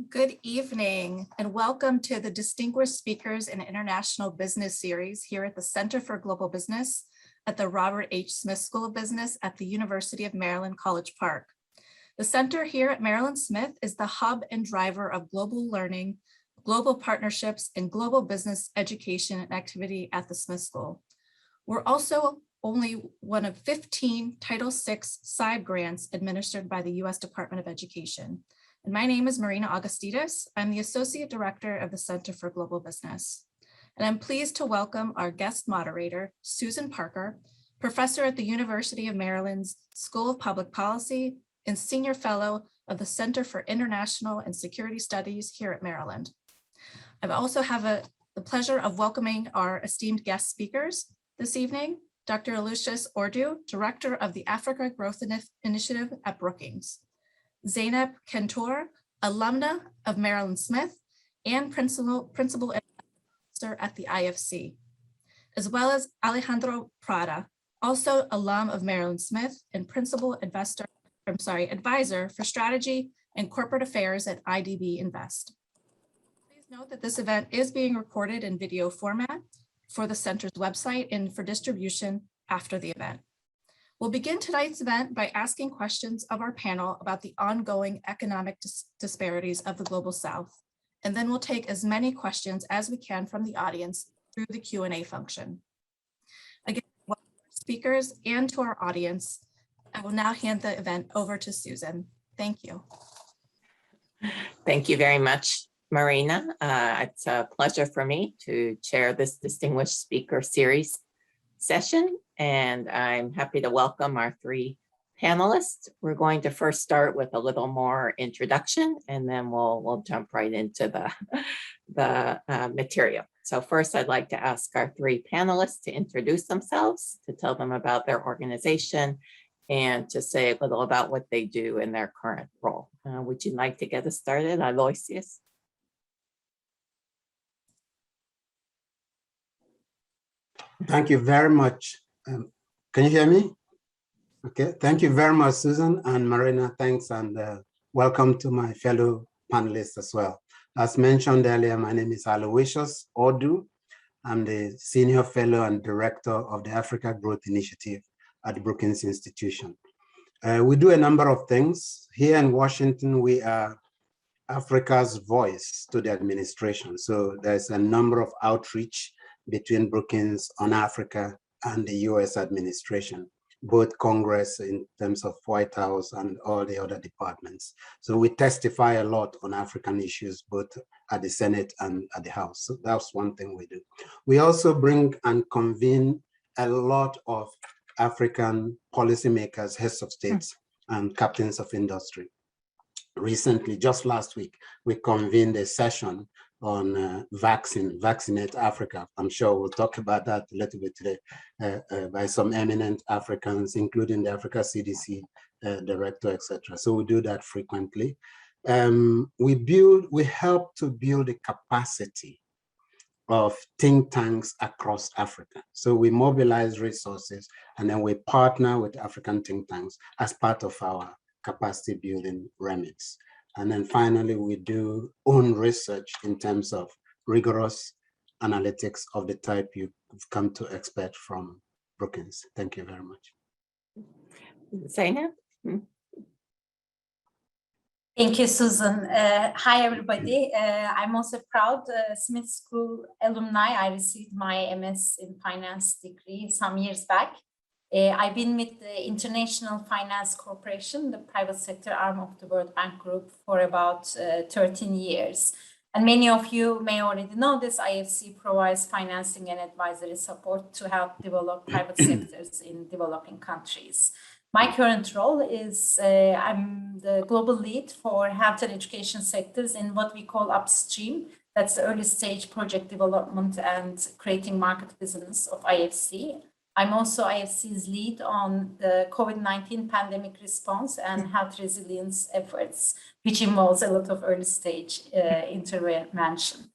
Good evening and welcome to the Distinguished Speakers in International Business Series here at the Center for Global Business at the Robert H. Smith School of Business at the University of Maryland, College Park. The center here at Maryland Smith is the hub and driver of global learning, global partnerships, and global business education and activity at the Smith School. We're also only one of 15 Title VI SIBE grants administered by the U.S. Department of Education. And my name is Marina Augustidis. I'm the Associate Director of the Center for Global Business. And I'm pleased to welcome our guest moderator, Susan Parker, professor at the University of Maryland's School of Public Policy and Senior Fellow of the Center for International and Security Studies here at Maryland. I also have the pleasure of welcoming our esteemed guest speakers this evening, Dr. Aloysius Ordu, Director of the Africa Growth Initiative at Brookings, Zeynep Kentour, alumna of Maryland Smith and principal advisor at the IFC, as well as Alejandro Prada, also alum of Maryland Smith and principal advisor for strategy and corporate affairs at IDB Invest. Please note that this event is being recorded in video format for the center's website and for distribution after the event. We'll begin tonight's event by asking questions of our panel about the ongoing economic disparities of the Global South, and then we'll take as many questions as we can from the audience through the Q&A function. Again, welcome to our speakers and to our audience. I will now hand the event over to Susan. Thank you. Thank you very much, Marina. It's a pleasure for me to chair this Distinguished Speaker Series session, and I'm happy to welcome our three panelists. We're going to first start with a little more introduction, and then we'll jump right into the material. So first, I'd like to ask our three panelists to introduce themselves, to tell them about their organization, and to say a little about what they do in their current role. Would you like to get us started, Aloysius? Thank you very much. Can you hear me? Okay, thank you very much, Susan and Marina. Thanks, and welcome to my fellow panelists as well. As mentioned earlier, my name is Aloysius Ordu. I'm the Senior Fellow and Director of the Africa Growth Initiative at the Brookings Institution. We do a number of things. Here in Washington, we are Africa's voice to the administration. So there's a number of outreach between Brookings on Africa and the US administration, both Congress in terms of White House and all the other departments. So we testify a lot on African issues, both at the Senate and at the House. So that's one thing we do. We also bring and convene a lot of African policymakers, heads of states, and captains of industry. Recently, just last week, we convened a session on Vaccinate Africa. I'm sure we'll talk about that a little bit today by some eminent Africans, including the Africa CDC director, etc. So we do that frequently. We help to build the capacity of think tanks across Africa. So we mobilize resources and then we partner with African think tanks as part of our capacity building remits. And then finally, we do own research in terms of rigorous analytics of the type you've come to expect from Brookings. Thank you very much. Zeynep? Thank you, Susan. Hi, everybody. I'm also proud Smith School alumni. I received my MS in finance degree some years back. I've been with the International Finance Corporation, the private sector arm of the World Bank Group, for about 13 years. And many of you may already know this. IFC provides financing and advisory support to help develop private sectors in developing countries. My current role is I'm the global lead for health and education sectors in what we call upstream. That's the early stage project development and creating market business of IFC. I'm also IFC's lead on the COVID-19 pandemic response and health resilience efforts, which involves a lot of early stage intervention.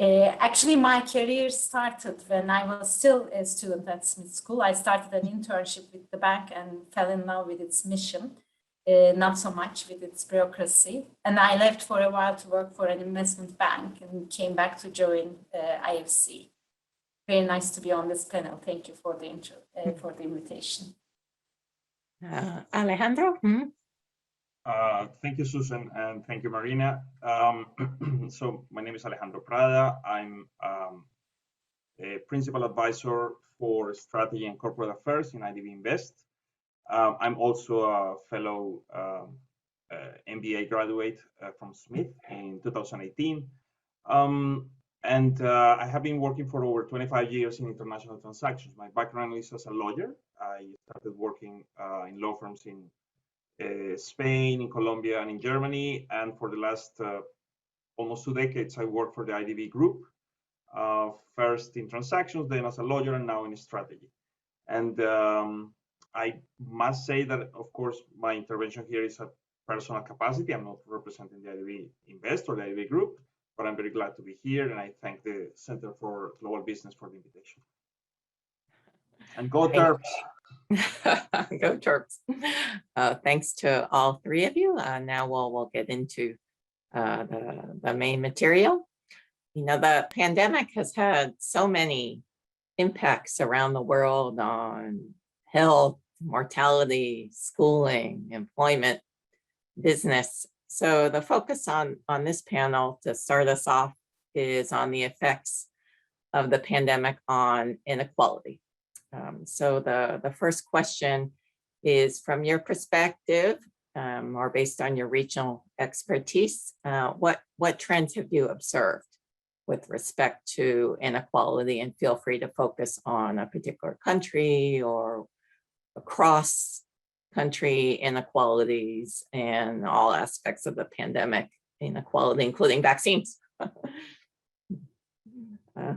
Actually, my career started when I was still a student at Smith School. I started an internship with the bank and fell in love with its mission. not so much with its bureaucracy. And I left for a while to work for an investment bank and came back to join IFC. Very nice to be on this panel. Thank you for the invitation. Alejandro? Thank you, Susan, and thank you, Marina. So my name is Alejandro Prada. I'm a principal advisor for strategy and corporate affairs in IDB Invest. I'm also a fellow MBA graduate from Smith in 2018. And I have been working for over 25 years in international transactions. My background is as a lawyer. I started working in law firms in Spain, in Colombia, and in Germany. And for the last almost 2 decades, I worked for the IDB Group, first in transactions, then as a lawyer, and now in strategy. And I must say that, of course, my intervention here is a personal capacity. I'm not representing the IDB Invest or the IDB Group, but I'm very glad to be here, and I thank the Center for Global Business for the invitation. And go Terps! Go Terps. Thanks to all three of you. Now we'll get into the main material. You know, the pandemic has had so many impacts around the world on health, mortality, schooling, employment, business. So the focus on this panel to start us off is on the effects of the pandemic on inequality. So the first question is, from your perspective, or based on your regional expertise, what trends have you observed with respect to inequality? And feel free to focus on a particular country or across country inequalities and all aspects of the pandemic inequality, including vaccines.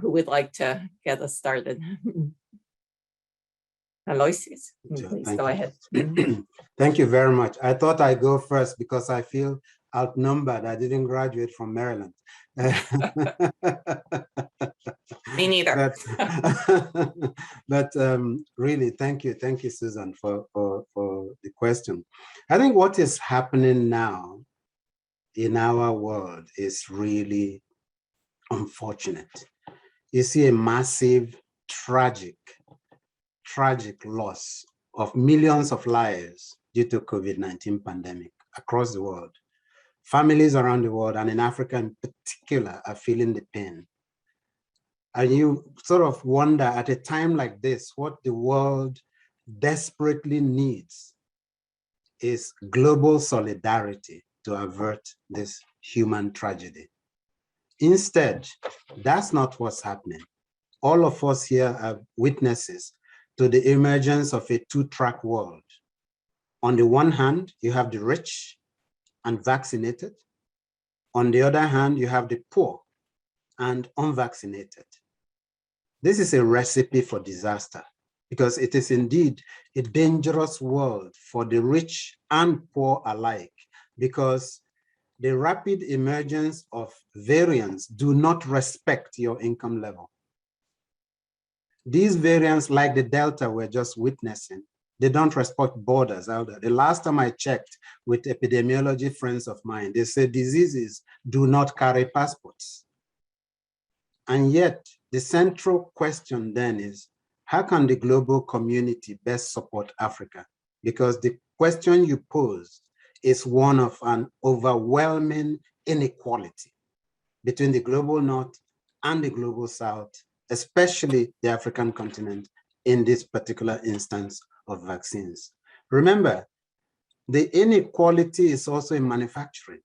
Who would like to get us started? Aloysius, please go ahead. Thank you very much. I thought I'd go first because I feel outnumbered. I didn't graduate from Maryland. Me neither. But really, thank you, Susan, for the question. I think what is happening now in our world is really unfortunate. You see a massive, tragic loss of millions of lives due to COVID-19 pandemic across the world. Families around the world, and in Africa in particular, are feeling the pain. And you sort of wonder, at a time like this, what the world desperately needs is global solidarity to avert this human tragedy. Instead, that's not what's happening. All of us here are witnesses to the emergence of a two-track world. On the one hand, you have the rich and vaccinated. On the other hand, you have the poor and unvaccinated. This is a recipe for disaster, because it is indeed a dangerous world for the rich and poor alike, because the rapid emergence of variants do not respect your income level. These variants, like the Delta we're just witnessing, they don't respect borders out there. The last time I checked with epidemiology friends of mine, they said diseases do not carry passports. And yet, the central question then is, how can the global community best support Africa? Because the question you posed is one of an overwhelming inequality between the global North and the global South, especially the African continent in this particular instance of vaccines. Remember, the inequality is also in manufacturing.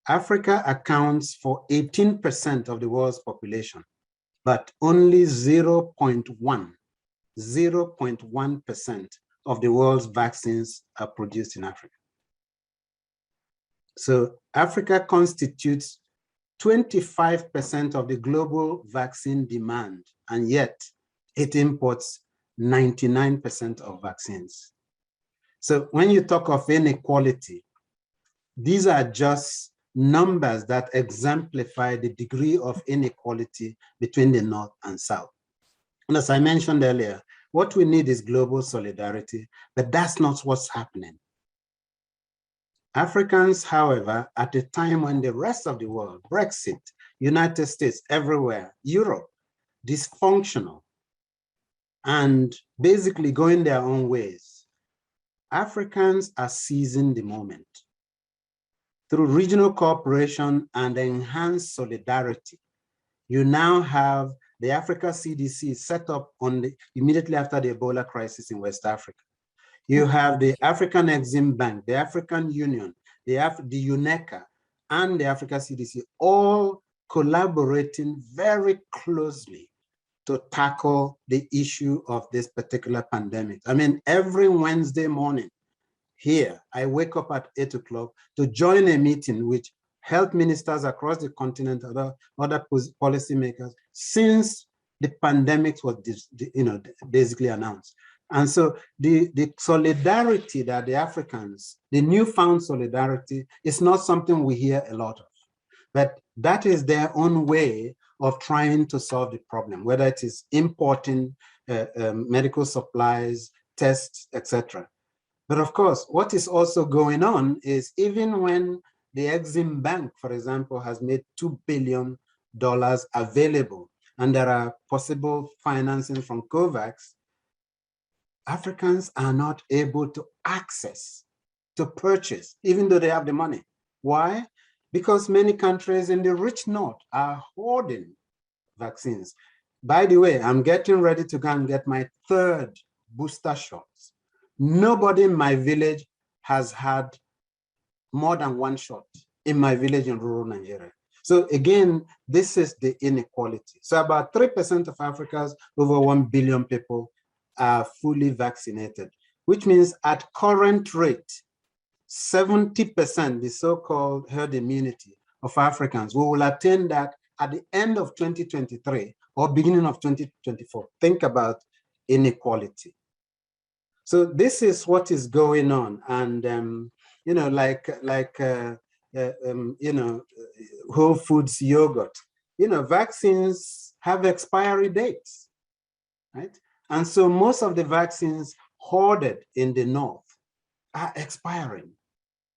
Africa accounts for 18% of the world's population, but only 0.1% of the world's vaccines are produced in Africa. So Africa constitutes 25% of the global vaccine demand, and yet it imports 99% of vaccines. So when you talk of inequality, these are just numbers that exemplify the degree of inequality between the North and South. And as I mentioned earlier, what we need is global solidarity, but that's not what's happening. Africans, however, at a time when the rest of the world, Brexit, United States, everywhere, Europe, dysfunctional, and basically going their own ways, Africans are seizing the moment. Through regional cooperation and enhanced solidarity, you now have the Africa CDC set up immediately after the Ebola crisis in West Africa. You have the African Exim Bank, the African Union, the UNECA, and the Africa CDC all collaborating very closely to tackle the issue of this particular pandemic. I mean, every Wednesday morning here, I wake up at 8 o'clock to join a meeting with health ministers across the continent, other policymakers, since the pandemic was basically announced. And so the solidarity that the Africans, the newfound solidarity, is not something we hear a lot of, but that is their own way of trying to solve the problem, whether it is importing medical supplies, tests, etc. But of course, what is also going on is even when the Exim Bank, for example, has made $2 billion available, and there are possible financing from COVAX, Africans are not able to access, to purchase, even though they have the money. Why? Because many countries in the rich north are hoarding vaccines. By the way, I'm getting ready to go and get my 3rd booster shot. Nobody in my village has had more than 1 shot in my village in rural Nigeria. So again, this is the inequality. So about 3% of Africa's over 1 billion people are fully vaccinated, which means at current rate, 70%, the so-called herd immunity of Africans, we will attain that at the end of 2023 or beginning of 2024. Think about inequality. So this is what is going on. And, Whole Foods yogurt, vaccines have expiry dates, right? And so most of the vaccines hoarded in the North are expiring,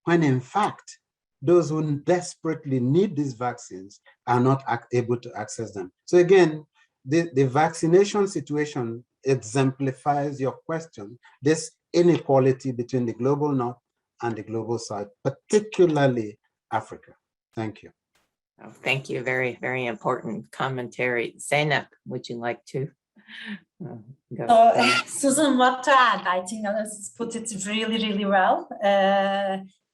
when in fact, those who desperately need these vaccines are not able to access them. So again, the vaccination situation exemplifies your question, this inequality between the global North and the global South, particularly Africa. Thank you. Oh, thank you. Very, very important commentary. Zeynep, would you like to go? So, Susan, what to add? I think Alice put it really, really well.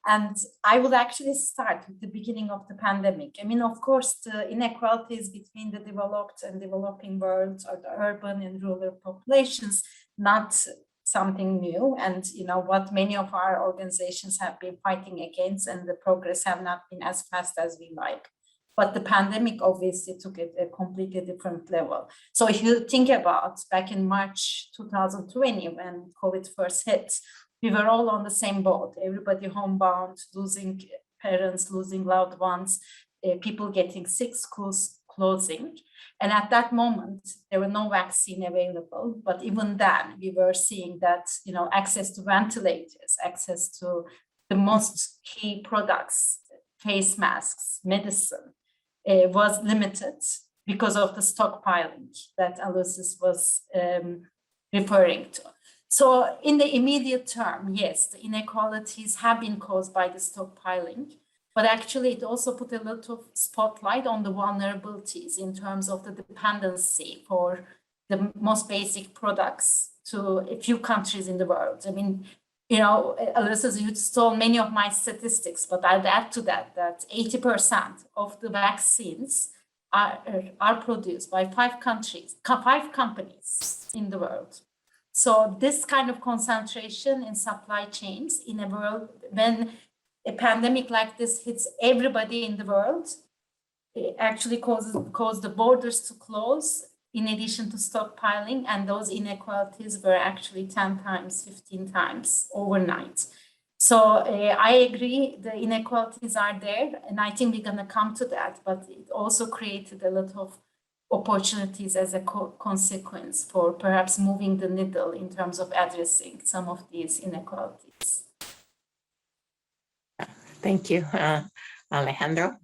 And I would actually start with the beginning of the pandemic. I mean, of course, the inequalities between the developed and developing worlds, or the urban and rural populations, not something new. And, what many of our organizations have been fighting against, and the progress have not been as fast as we like. But the pandemic obviously took it a completely different level. So if you think about back in March 2020, when COVID first hit, we were all on the same boat. Everybody homebound, losing parents, losing loved ones, people getting sick, schools closing. And at that moment, there were no vaccine available. But even then, we were seeing that, access to ventilators, access to the most key products, face masks, medicine, was limited because of the stockpiling that Aloysius was referring to. So in the immediate term, yes, the inequalities have been caused by the stockpiling, but actually it also put a lot of spotlight on the vulnerabilities in terms of the dependency for the most basic products to a few countries in the world. I mean, Alyssa, you stole many of my statistics, but I'd add to that 80% of the vaccines are produced by 5 companies in the world. So this kind of concentration in supply chains in a world when a pandemic like this hits everybody in the world, it actually caused the borders to close in addition to stockpiling, and those inequalities were actually 10 times, 15 times overnight. So I agree, the inequalities are there, and I think we're going to come to that, but it also created a lot of opportunities as a consequence for perhaps moving the needle in terms of addressing some of these inequalities. Thank you. Alejandro?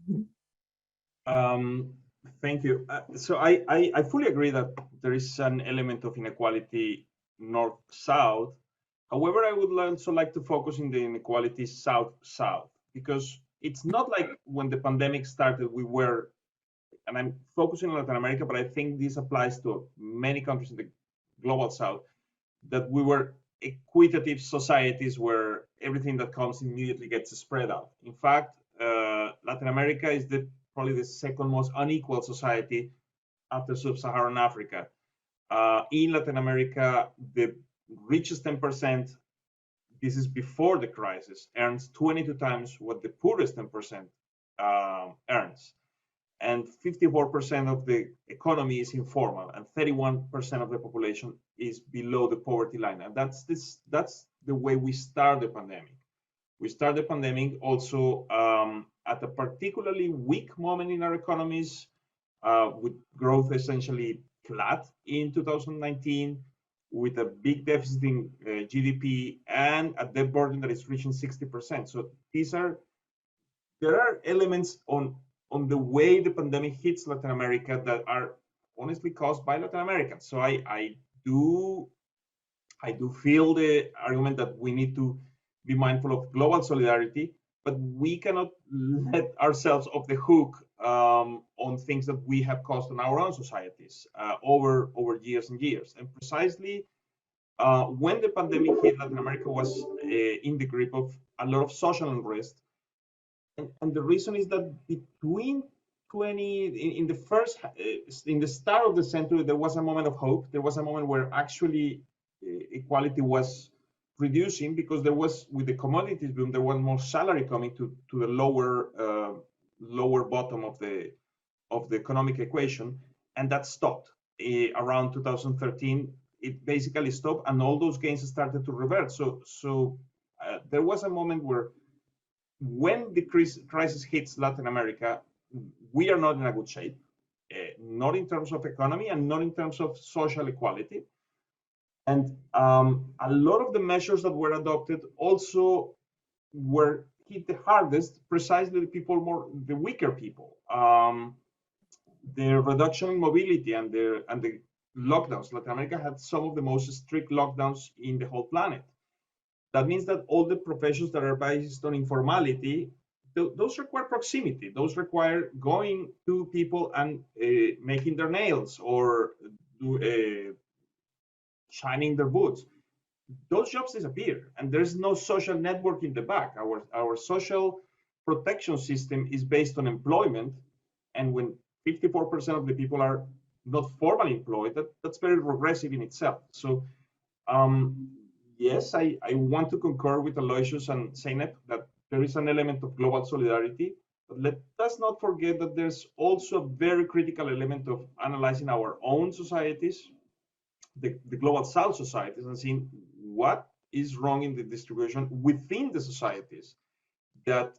Thank you. So I fully agree that there is an element of inequality north-south. However, I would also like to focus in the inequality south-south, because it's not like when the pandemic started, we were, and I'm focusing on Latin America, but I think this applies to many countries in the global south, that we were equitative societies where everything that comes immediately gets spread out. In fact, Latin America is probably the second most unequal society after sub-Saharan Africa. In Latin America, the richest 10%, this is before the crisis, earns 22 times what the poorest 10% earns. And 54% of the economy is informal, and 31% of the population is below the poverty line. And that's the way we start the pandemic. We start the pandemic also at a particularly weak moment in our economies, with growth essentially flat in 2019, with a big deficit in GDP and a debt burden that is reaching 60%. So there are elements on the way the pandemic hits Latin America that are honestly caused by Latin Americans. So I do feel the argument that we need to be mindful of global solidarity, but we cannot let ourselves off the hook on things that we have caused in our own societies over years and years. And precisely when the pandemic hit, Latin America was in the grip of a lot of social unrest. And the reason is that between in the start of the century, there was a moment of hope. There was a moment where actually equality was reducing, because there was, with the commodities boom, there was more salary coming to the lower bottom of the economic equation, and that stopped around 2013. It basically stopped, and all those gains started to revert. So there was a moment where, when the crisis hits Latin America, we are not in a good shape, not in terms of economy and not in terms of social equality. And a lot of the measures that were adopted also were hit the hardest, precisely the weaker people. The reduction in mobility and the lockdowns. Latin America had some of the most strict lockdowns in the whole planet. That means that all the professions that are based on informality, those require proximity. Those require going to people and making their nails, or shining their boots. Those jobs disappear, and there's no social network in the back. Our social protection system is based on employment, and when 54% of the people are not formally employed, that's very regressive in itself. So yes, I want to concur with Aloysius and Zeynep that there is an element of global solidarity, but let us not forget that there's also a very critical element of analyzing our own societies, the global South societies, and seeing what is wrong in the distribution within the societies that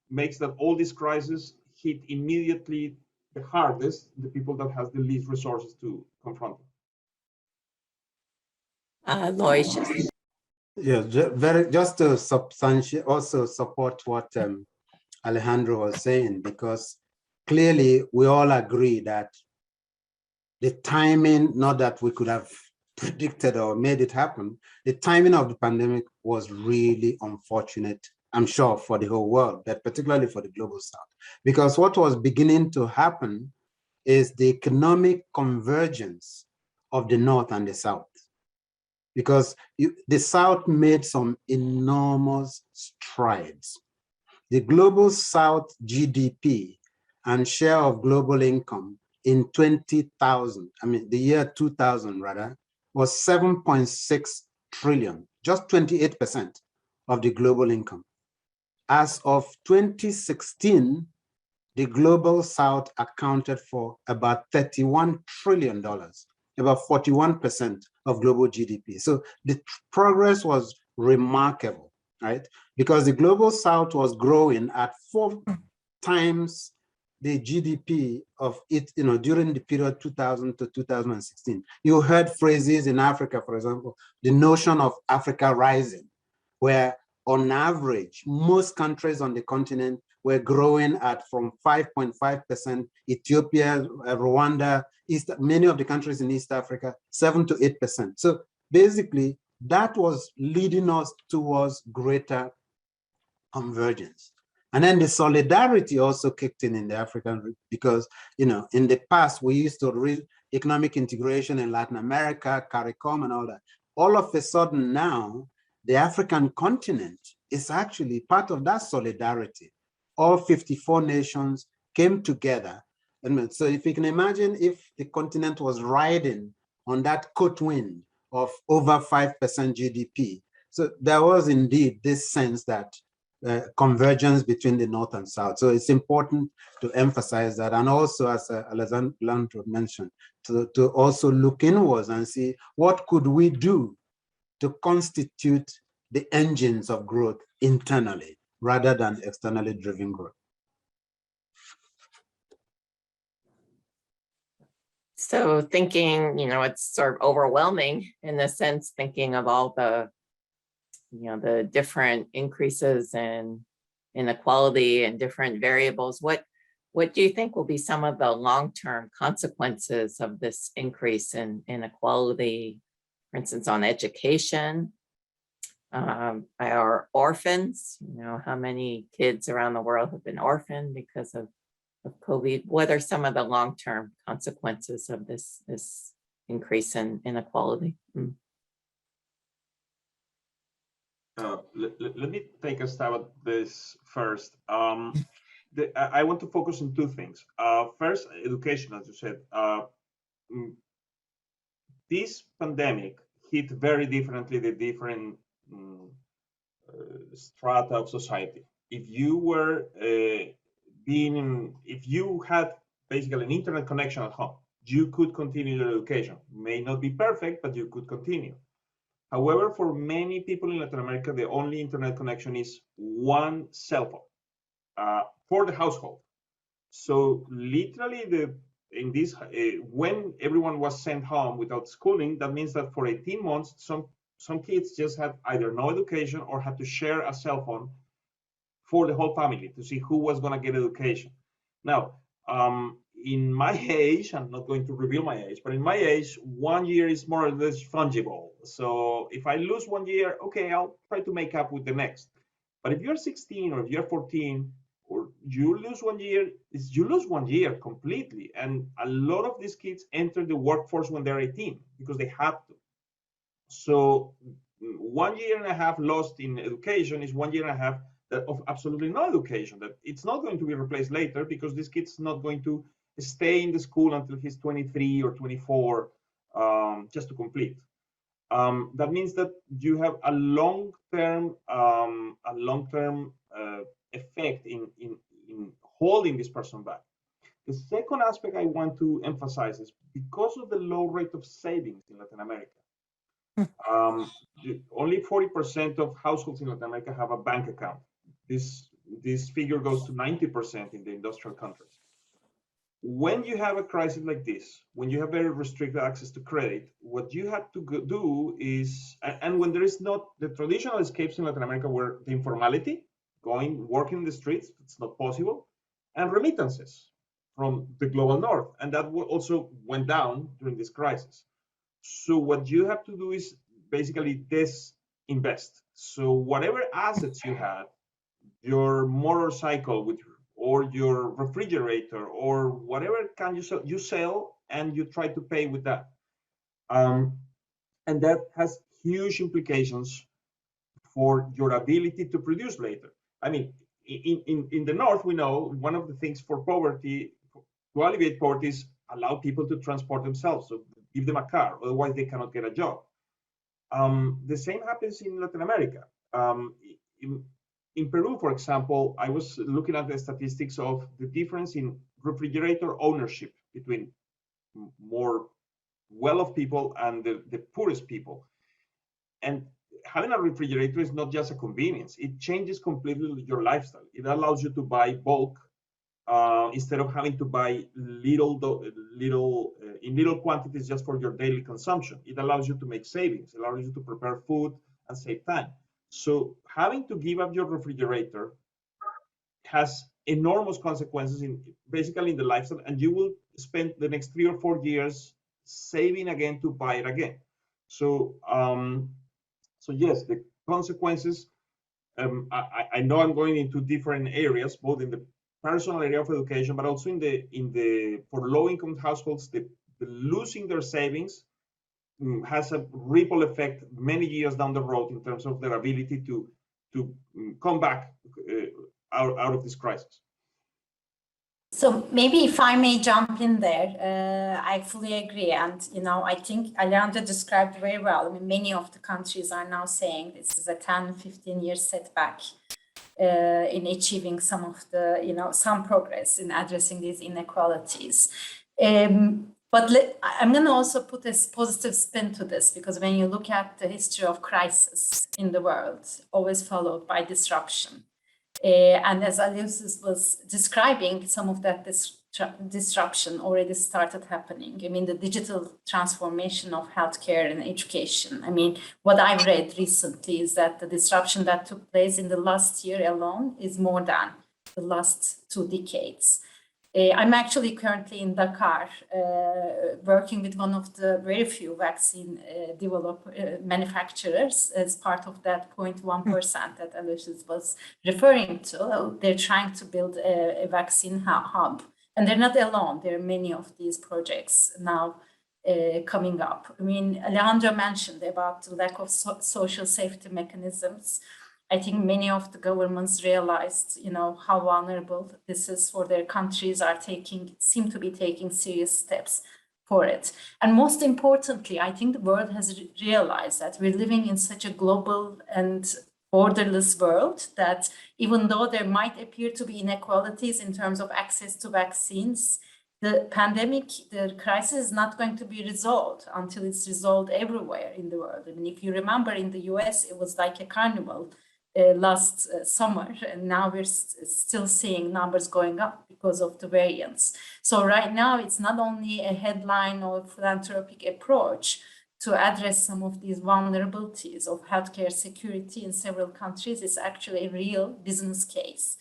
makes that all these crises hit immediately the hardest, the people that has the least resources to confront them. Aloysius. Yeah, just to substantiate, also support what Alejandro was saying, because clearly we all agree that the timing, not that we could have predicted or made it happen, the timing of the pandemic was really unfortunate, I'm sure, for the whole world, but particularly for the global South. Because what was beginning to happen is the economic convergence of the North and the South. Because the South made some enormous strides. The global South GDP and share of global income in the year 2000 rather, was 7.6 trillion, just 28% of the global income. As of 2016, the global South accounted for about $31 trillion, about 41% of global GDP. So the progress was remarkable, right? Because the global South was growing at 4 times the GDP of it, during the period 2000 to 2016. You heard phrases in Africa, for example, the notion of Africa rising, where on average, most countries on the continent were growing at from 5.5%, Ethiopia, Rwanda, many of the countries in East Africa, 7 to 8%. So basically, that was leading us towards greater convergence. And then the solidarity also kicked in the African, because, in the past, we used to read economic integration in Latin America, CARICOM and all that. All of a sudden now, the African continent is actually part of that solidarity. All 54 nations came together. And so if you can imagine if the continent was riding on that coat wind of over 5% GDP. So there was indeed this sense that convergence between the North and South. So it's important to emphasize that. And also, as Alessandro mentioned, to also look inwards and see what could we do to constitute the engines of growth internally rather than externally driven growth. So thinking, it's sort of overwhelming in the sense, thinking of all the, the different increases in inequality and different variables. What do you think will be some of the long-term consequences of this increase in inequality, for instance, on education, our orphans? How many kids around the world have been orphaned because of COVID? What are some of the long-term consequences of this increase in inequality? Let me take a stab at this first. I want to focus on two things. First, education, as you said. This pandemic hit very differently the different strata of society. If you were if you had basically an internet connection at home, you could continue your education. May not be perfect, but you could continue. However, for many people in Latin America, the only internet connection is one cell phone for the household. So literally, when everyone was sent home without schooling, that means that for 18 months, some kids just had either no education or had to share a cell phone for the whole family to see who was going to get education. Now, in my age, I'm not going to reveal my age, but in my age, 1 year is more or less fungible. So if I lose 1 year, okay, I'll try to make up with the next. But if you're 16 or if you're 14, or you lose 1 year, you lose 1 year completely. And a lot of these kids enter the workforce when they're 18 because they have to. So 1 year and a half lost in education is 1 year and a half of absolutely no education, that it's not going to be replaced later because this kid's not going to stay in the school until he's 23 or 24 just to complete. That means that you have a long-term effect in holding this person back. The second aspect I want to emphasize is because of the low rate of savings in Latin America. Only 40% of households in Latin America have a bank account. This figure goes to 90% in the industrial countries. When you have a crisis like this, when you have very restricted access to credit, what you have to do is, and when there is not the traditional escapes in Latin America where the informality, working in the streets, it's not possible, and remittances from the global north. And that also went down during this crisis. So what you have to do is basically disinvest. So whatever assets you had, your motorcycle or your refrigerator or whatever can you sell and you try to pay with that. And that has huge implications for your ability to produce later. I mean, in the North, we know one of the things for poverty, to alleviate poverty, is allow people to transport themselves. So give them a car, otherwise they cannot get a job. The same happens in Latin America. In Peru, for example, I was looking at the statistics of the difference in refrigerator ownership between more well-off people and the poorest people. And having a refrigerator is not just a convenience. It changes completely your lifestyle. It allows you to buy bulk instead of having to buy in little quantities just for your daily consumption. It allows you to make savings. It allows you to prepare food and save time. So having to give up your refrigerator has enormous consequences in basically in the lifestyle, and you will spend the next 3 or 4 years saving again to buy it again. So so yes, the consequences. I know I'm going into different areas, both in the personal area of education, but also in the for low-income households, the losing their savings has a ripple effect many years down the road in terms of their ability to come back out of this crisis. So maybe if I may jump in there, I fully agree. And, I think Alejandro described very well. I mean, many of the countries are now saying this is a 10, 15 year setback in achieving some of the, some progress in addressing these inequalities. But I'm going to also put a positive spin to this, because when you look at the history of crisis in the world, always followed by disruption. And as Aloysius was describing, some of that disruption already started happening. I mean, the digital transformation of healthcare and education. I mean, what I've read recently is that the disruption that took place in the last year alone is more than the last 2 decades. I'm actually currently in Dakar, working with one of the very few vaccine manufacturers as part of that 0.1% that Aloysius was referring to. They're trying to build a vaccine hub. And they're not alone. There are many of these projects now coming up. I mean, Alejandro mentioned about the lack of social safety mechanisms. I think many of the governments realized, how vulnerable this is for their countries, seem to be taking serious steps for it. And most importantly, I think the world has realized that we're living in such a global and borderless world that even though there might appear to be inequalities in terms of access to vaccines, the pandemic, the crisis is not going to be resolved until it's resolved everywhere in the world. I mean, if you remember in the US, it was like a carnival last summer, and now we're still seeing numbers going up because of the variants. So right now, it's not only a headline or philanthropic approach to address some of these vulnerabilities of healthcare security in several countries. It's actually a real business case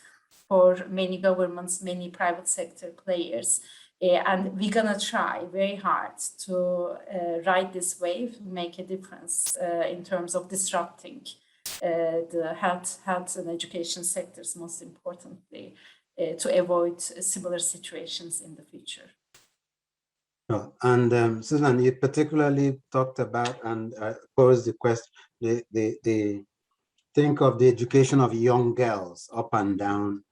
for many governments, many private sector players. And we're gonna try very hard to ride this wave, make a difference in terms of disrupting the health and education sectors, most importantly, to avoid similar situations in the future. And Susan, you particularly talked about and posed the question, the think of the education of young girls up and down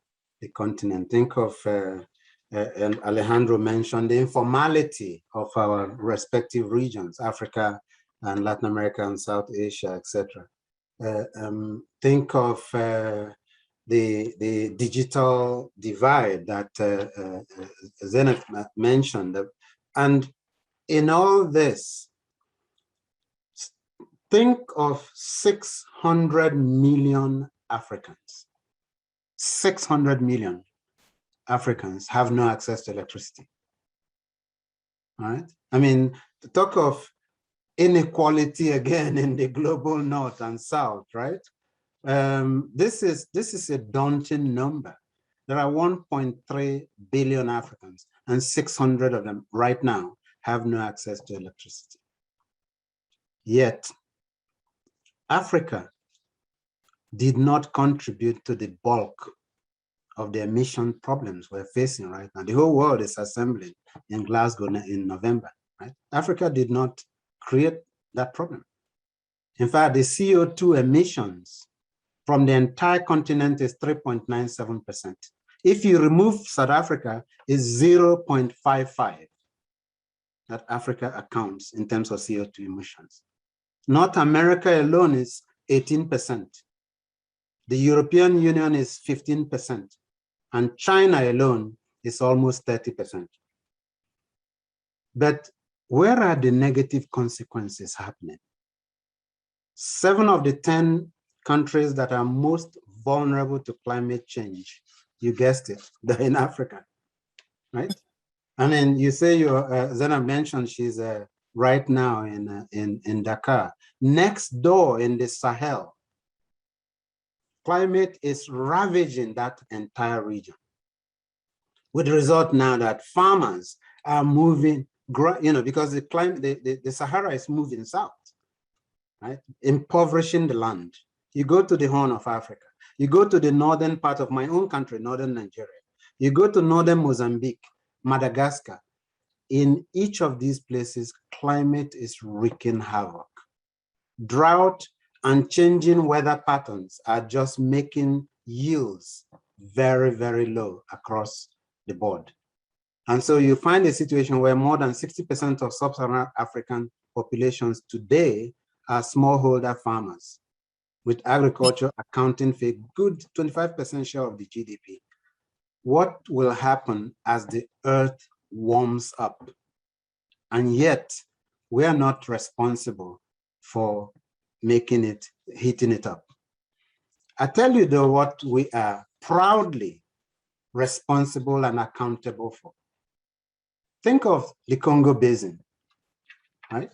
the continent. Think of, and Alejandro mentioned the informality of our respective regions, Africa and Latin America and South Asia, etc. Think of the digital divide that Zenith mentioned. And in all this, think of 600 million Africans. 600 million Africans have no access to electricity. All right? I mean, to talk of inequality again in the global north and south, right? This is a daunting number. There are 1.3 billion Africans, and 600 of them right now have no access to electricity. Yet, Africa did not contribute to the bulk of the emission problems we're facing right now. The whole world is assembling in Glasgow in November, right? Africa did not create that problem. In fact, the CO2 emissions from the entire continent is 3.97%. If you remove South Africa, it's 0.55 that Africa accounts in terms of CO2 emissions. North America alone is 18%. The European Union is 15%. And China alone is almost 30%. But where are the negative consequences happening? 7 of the 10 countries that are most vulnerable to climate change, you guessed it, they're in Africa, right? I mean, you say Zena mentioned she's right now in Dakar. Next door in the Sahel, climate is ravaging that entire region. With the result now that farmers are moving, because the climate, the Sahara is moving south, right? Impoverishing the land. You go to the Horn of Africa, you go to the northern part of my own country, northern Nigeria, you go to northern Mozambique, Madagascar. In each of these places, climate is wreaking havoc. Drought and changing weather patterns are just making yields very, very low across the board. And so you find a situation where more than 60% of sub-Saharan African populations today are smallholder farmers, with agriculture accounting for a good 25% share of the GDP. What will happen as the earth warms up? And yet, we are not responsible for heating it up. I tell you though what we are proudly responsible and accountable for. Think of the Congo Basin, right?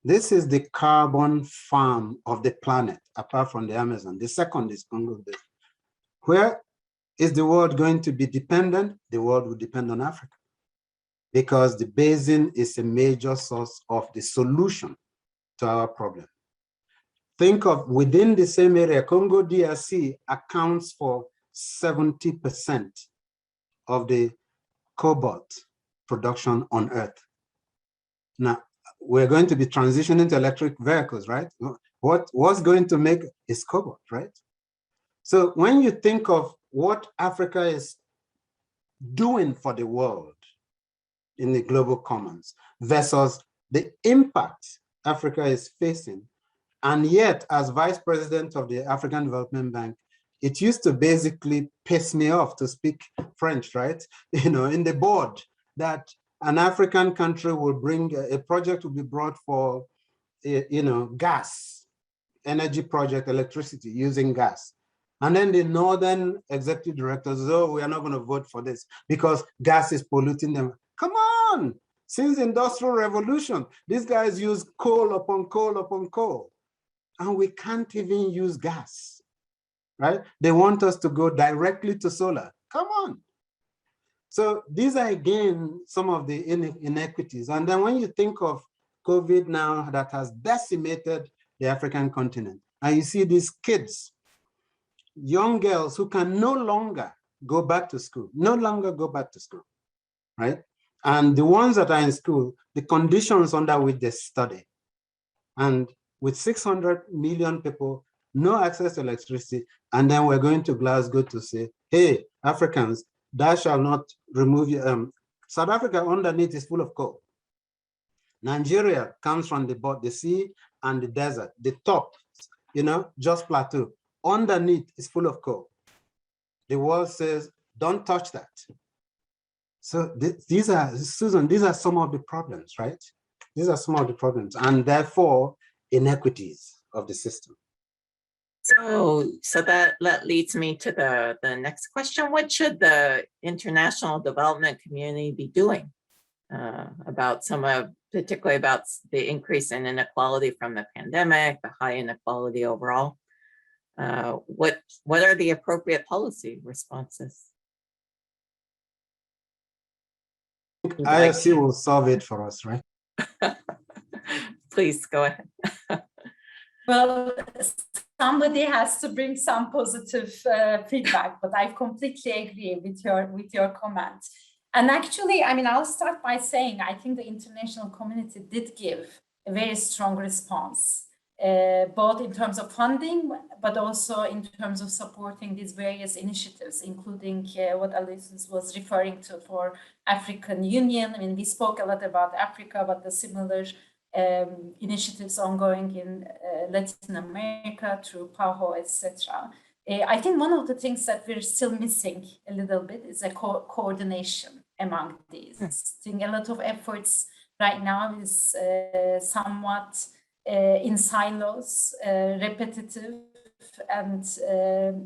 This is the carbon farm of the planet, apart from the Amazon. The second is Congo Basin. Where is the world going to be dependent? The world will depend on Africa, because the basin is a major source of the solution to our problem. Think of within the same area, Congo DRC accounts for 70% of the cobalt production on Earth. Now, we're going to be transitioning to electric vehicles, right? What's going to make is cobalt, right? So when you think of what Africa is doing for the world in the global commons versus the impact Africa is facing, and yet as vice president of the African Development Bank, it used to basically piss me off to speak French, right? In the board, that an African country will bring a project will be brought for, gas, energy project, electricity using gas. And then the northern executive directors, oh, we are not going to vote for this because gas is polluting them. Come on, since the Industrial Revolution, these guys use coal upon coal upon coal, and we can't even use gas, right? They want us to go directly to solar. Come on. So these are, again, some of the inequities. And then when you think of COVID now that has decimated the African continent, and you see these kids, young girls who can no longer go back to school, right? And the ones that are in school, the conditions under which they study. And with 600 million people, no access to electricity, and then we're going to Glasgow to say, hey, Africans, thou shall not remove your, South Africa underneath is full of coal. Nigeria comes from the sea and the desert, the top, just plateau. Underneath is full of coal. The world says, don't touch that. So these are, Susan, these are some of the problems, right? These are some of the problems, and therefore inequities of the system. So that leads me to the next question. What should the international development community be doing particularly about the increase in inequality from the pandemic, the high inequality overall? What are the appropriate policy responses? IFC will solve it for us, right? Please go ahead. Well, somebody has to bring some positive feedback, but I completely agree with your comment. And actually, I'll start by saying I think the international community did give a very strong response, both in terms of funding, but also in terms of supporting these various initiatives, including what Aloysius was referring to for African Union. We spoke a lot about Africa, but the similar initiatives ongoing in Latin America through PAHO, etc. I think one of the things that we're still missing a little bit is a coordination among these. I think a lot of efforts right now is somewhat in silos, repetitive, and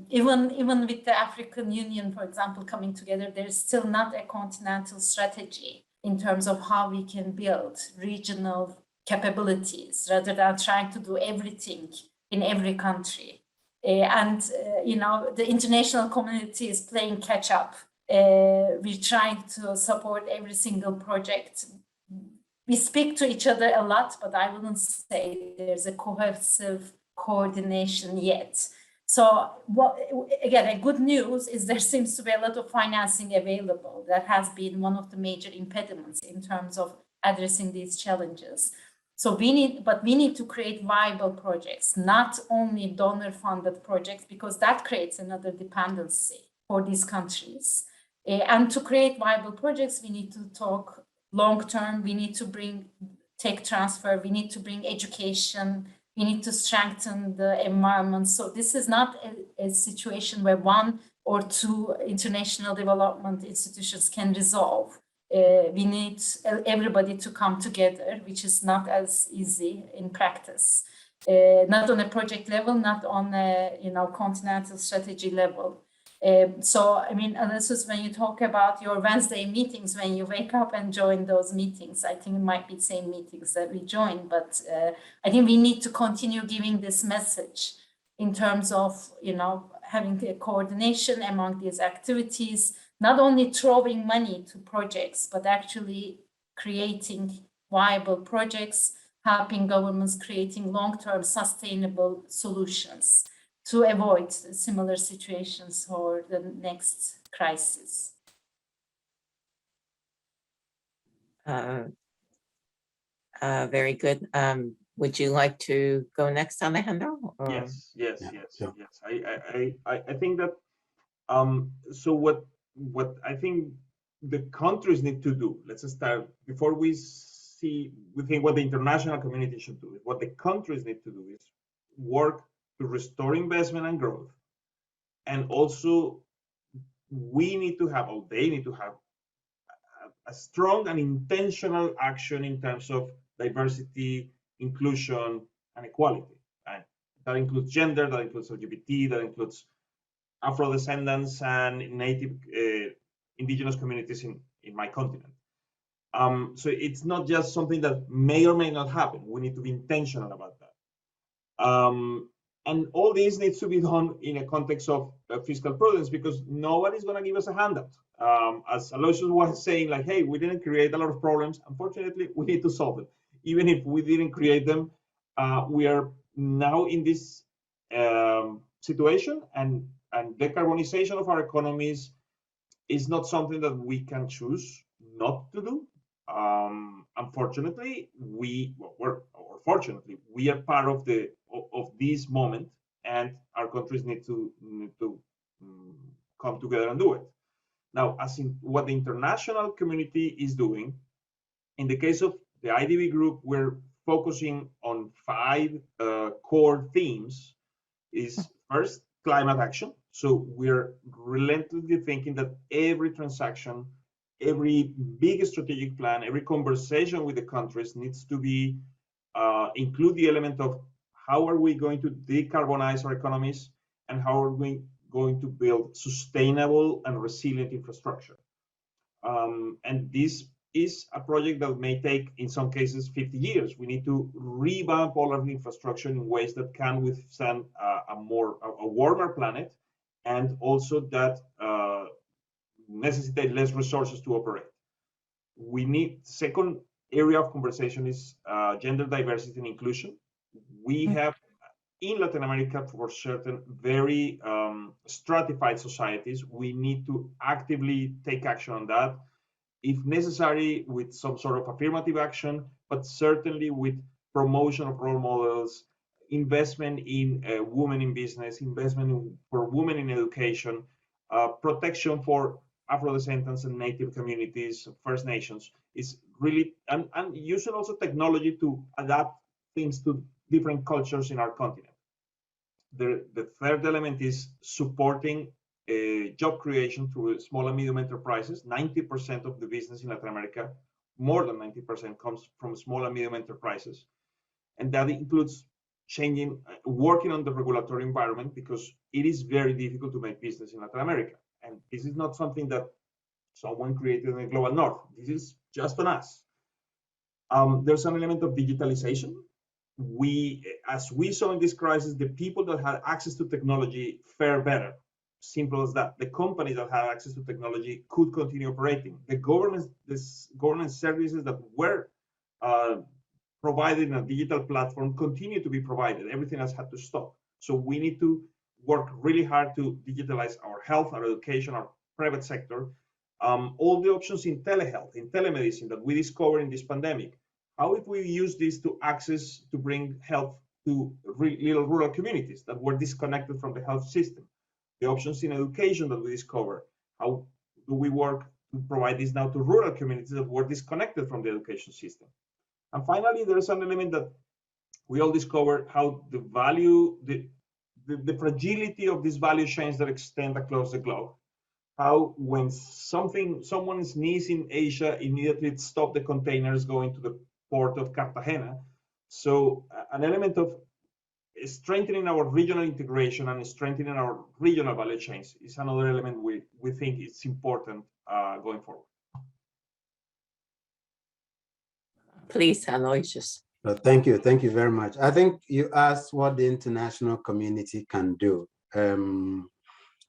even with the African Union, for example, coming together, there is still not a continental strategy in terms of how we can build regional capabilities rather than trying to do everything in every country. The international community is playing catch up. We're trying to support every single project. We speak to each other a lot, but I wouldn't say there's a cohesive coordination yet. So again, good news is there seems to be a lot of financing available. That has been one of the major impediments in terms of addressing these challenges. So we need to create viable projects, not only donor-funded projects, because that creates another dependency for these countries. And to create viable projects, we need to talk long-term. We need to bring tech transfer. We need to bring education. We need to strengthen the environment. So this is not a situation where one or two international development institutions can resolve. We need everybody to come together, which is not as easy in practice, not on a project level, not on a continental strategy level. Alessus, when you talk about your Wednesday meetings, when you wake up and join those meetings, I think it might be the same meetings that we join, but I think we need to continue giving this message in terms of, having a coordination among these activities, not only throwing money to projects, but actually creating viable projects, helping governments creating long-term sustainable solutions to avoid similar situations for the next crisis. Very good. Would you like to go next, Alejandro? Or? Yes. Sure. I think that so what I think the countries need to do, let's start before we think what the international community should do. What the countries need to do is work to restore investment and growth, and also they need to have a strong and intentional action in terms of diversity, inclusion, and equality. And that includes gender, that includes LGBT, that includes Afro-descendants and native indigenous communities in my continent. So it's not just something that may or may not happen. We need to be intentional about that. And all this needs to be done in a context of fiscal prudence, because nobody's going to give us a handout. As Aloysius was saying, like, hey, we didn't create a lot of problems. Unfortunately, we need to solve them. Even if we didn't create them, we are now in this situation, and decarbonization of our economies is not something that we can choose not to do. Unfortunately, fortunately, we are part of this moment, and our countries need to come together and do it. Now, as in what the international community is doing, in the case of the IDB group, we're focusing on 5 core themes. Is first, climate action. So we're relentlessly thinking that every transaction, every big strategic plan, every conversation with the countries needs to be include the element of how are we going to decarbonize our economies, and how are we going to build sustainable and resilient infrastructure. And this is a project that may take, in some cases, 50 years. We need to revamp all of the infrastructure in ways that can withstand a warmer planet, and also that necessitate less resources to operate. We need, second area of conversation is gender diversity and inclusion. We have in Latin America, for certain very stratified societies, we need to actively take action on that, if necessary with some sort of affirmative action, but certainly with promotion of role models, investment in women in business, investment for women in education, protection for Afro-descendants and native communities, First Nations, is really, and using also technology to adapt things to different cultures in our continent. The third element is supporting job creation through small and medium enterprises. 90% of the business in Latin America, more than 90%, comes from small and medium enterprises. And that includes working on the regulatory environment, because it is very difficult to make business in Latin America. And this is not something that someone created in the global north. This is just on us. There's an element of digitalization. as we saw in this crisis, the people that had access to technology fare better. Simple as that. The companies that had access to technology could continue operating. The government services that were provided in a digital platform continue to be provided. Everything else had to stop. So we need to work really hard to digitalize our health, our education, our private sector. All the options in telehealth, in telemedicine that we discovered in this pandemic. How if we use this to bring health to little rural communities that were disconnected from the health system? The options in education that we discover. How do we work to provide this now to rural communities that were disconnected from the education system? And finally, there's an element that we all discovered, how the value, the fragility of these value chains that extend across the globe. How when someone sneezes in Asia, immediately it stopped the containers going to the port of Cartagena. So an element of strengthening our regional integration and strengthening our regional value chains is another element we think is important going forward. Please, Aloysius. Thank you very much. I think you asked what the international community can do.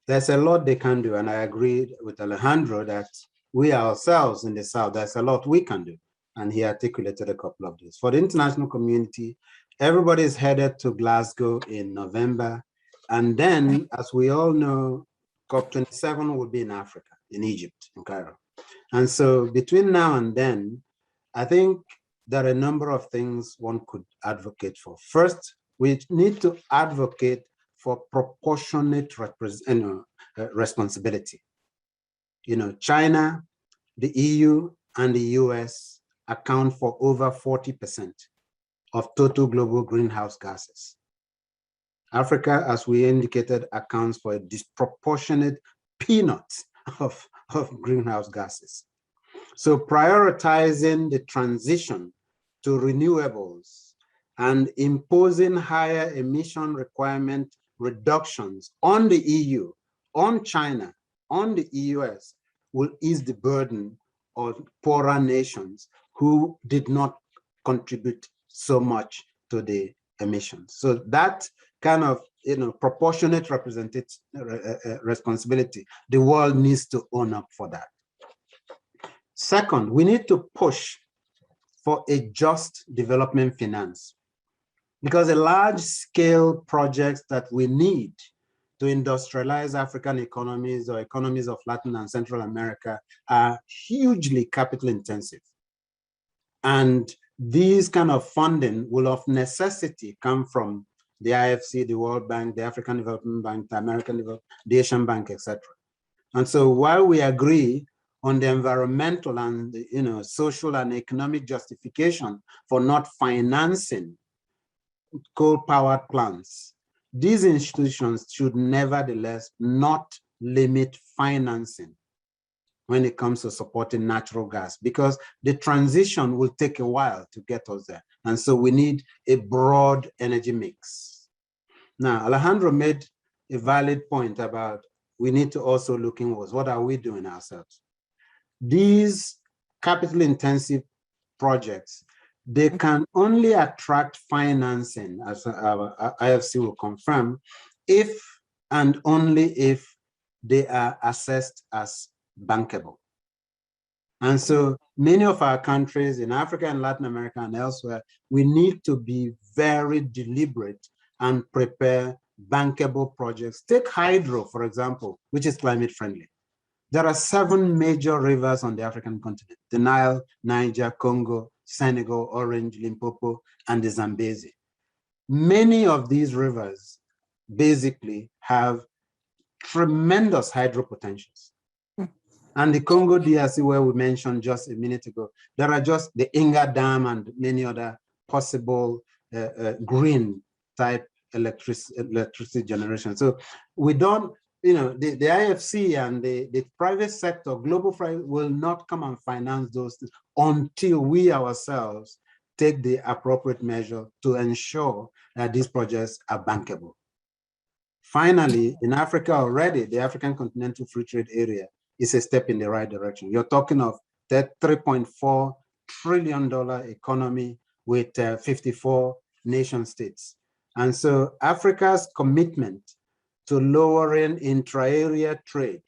There's a lot they can do, and I agree with Alejandro that we ourselves in the South, there's a lot we can do, and he articulated a couple of these. For the international community, everybody is headed to Glasgow in November, and then, as we all know, COP27 will be in Africa, in Egypt, in Cairo. And so between now and then, I think there are a number of things one could advocate for. First, we need to advocate for proportionate responsibility. China, the EU, and the US account for over 40% of total global greenhouse gases. Africa, as we indicated, accounts for a disproportionate peanuts of greenhouse gases. So prioritizing the transition to renewables and imposing higher emission requirement reductions on the EU, on China, on the US will ease the burden on poorer nations who did not contribute so much to the emissions. So that kind of proportionate responsibility, the world needs to own up for that. Second, we need to push for a just development finance, because the large-scale projects that we need to industrialize African economies or economies of Latin and Central America are hugely capital intensive. And these kind of funding will of necessity come from the IFC, the World Bank, the African Development Bank, the American Development, the Asian Bank, etc. And so while we agree on the environmental and the, social and economic justification for not financing coal-powered plants, these institutions should nevertheless not limit financing when it comes to supporting natural gas, because the transition will take a while to get us there. And so we need a broad energy mix. Now, Alejandro made a valid point about we need to also look inwards. What are we doing ourselves? These capital-intensive projects, they can only attract financing, as our IFC will confirm, if and only if they are assessed as bankable. And so many of our countries in Africa and Latin America and elsewhere, we need to be very deliberate and prepare bankable projects. Take hydro, for example, which is climate friendly. There are 7 major rivers on the African continent: the Nile, Niger, Congo, Senegal, Orange, Limpopo, and the Zambezi. Many of these rivers basically have tremendous hydro potentials. And the Congo DRC, where we mentioned just a minute ago, there are just the Inga Dam and many other possible green type electricity generation. So we don't, the IFC and the private sector, global private, will not come and finance those things until we ourselves take the appropriate measure to ensure that these projects are bankable. Finally, in Africa already, the African Continental Free Trade Area is a step in the right direction. You're talking of that $3.4 trillion economy with 54 nation states. And so Africa's commitment to lowering intra-area trade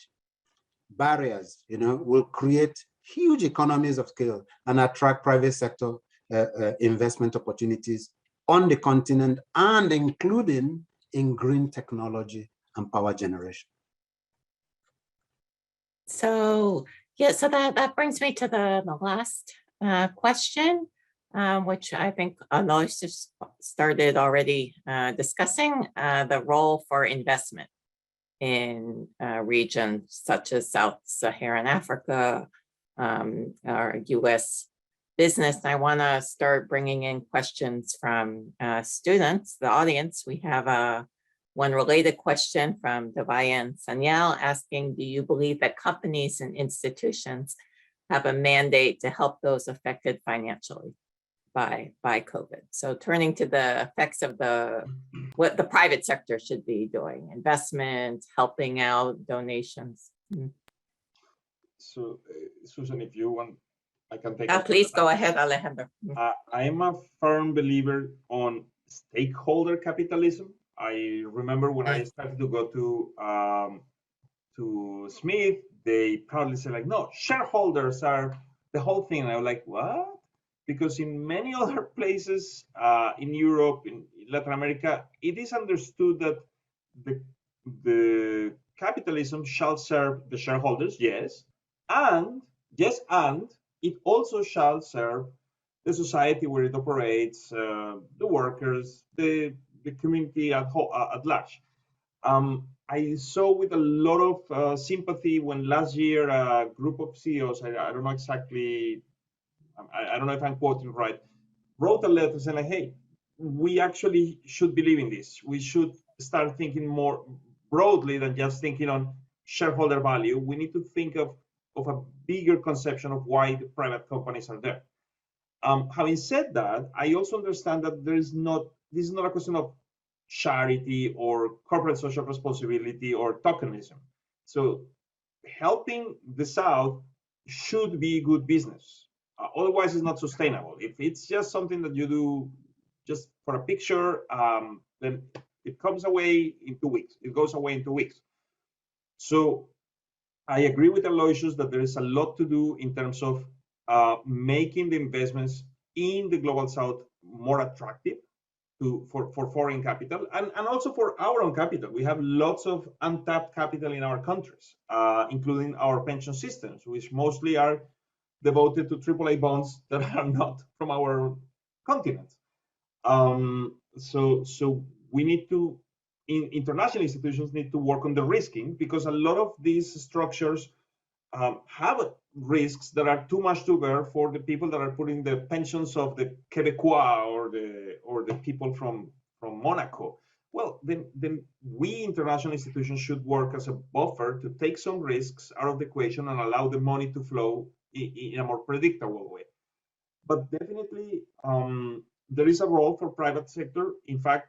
barriers, will create huge economies of scale and attract private sector investment opportunities on the continent, and including in green technology and power generation. So, yeah, so that brings me to the last question, which I think Aloysius started already discussing, the role for investment in regions such as Sub-Saharan Africa, or US business. I want to start bringing in questions from students, the audience. We have one related question from Devayan Sanyal asking, do you believe that companies and institutions have a mandate to help those affected financially by COVID? So turning to the effects of what the private sector should be doing, investment, helping out, donations. So, Susan, if you want, I can take Please go ahead, Alejandro. I'm a firm believer on stakeholder capitalism. I remember when I started to go to Smith, they proudly say like, no, shareholders are the whole thing. And I was like, what? Because in many other places, in Europe, in Latin America, it is understood that the capitalism shall serve the shareholders, yes, and it also shall serve the society where it operates, the workers, the community at large. I saw with a lot of sympathy when last year a group of CEOs, I don't know exactly, I don't know if I'm quoting right, wrote a letter saying like, hey, we actually should believe in this. We should start thinking more broadly than just thinking on shareholder value. We need to think of a bigger conception of why the private companies are there. Having said that, I also understand that this is not a question of charity or corporate social responsibility or tokenism. So helping the South should be good business. Otherwise, it's not sustainable. If it's just something that you do just for a picture, then it comes away in 2 weeks. It goes away in 2 weeks. So I agree with Aloysius that there is a lot to do in terms of making the investments in the Global South more attractive for foreign capital and also for our own capital. We have lots of untapped capital in our countries, including our pension systems, which mostly are devoted to AAA bonds that are not from our continent. So we need to, international institutions need to work on the risking, because a lot of these structures have risks that are too much to bear for the people that are putting the pensions of the Quebecois or the people from Monaco. Well, then we international institutions should work as a buffer to take some risks out of the equation and allow the money to flow in a more predictable way. But definitely, there is a role for private sector. In fact,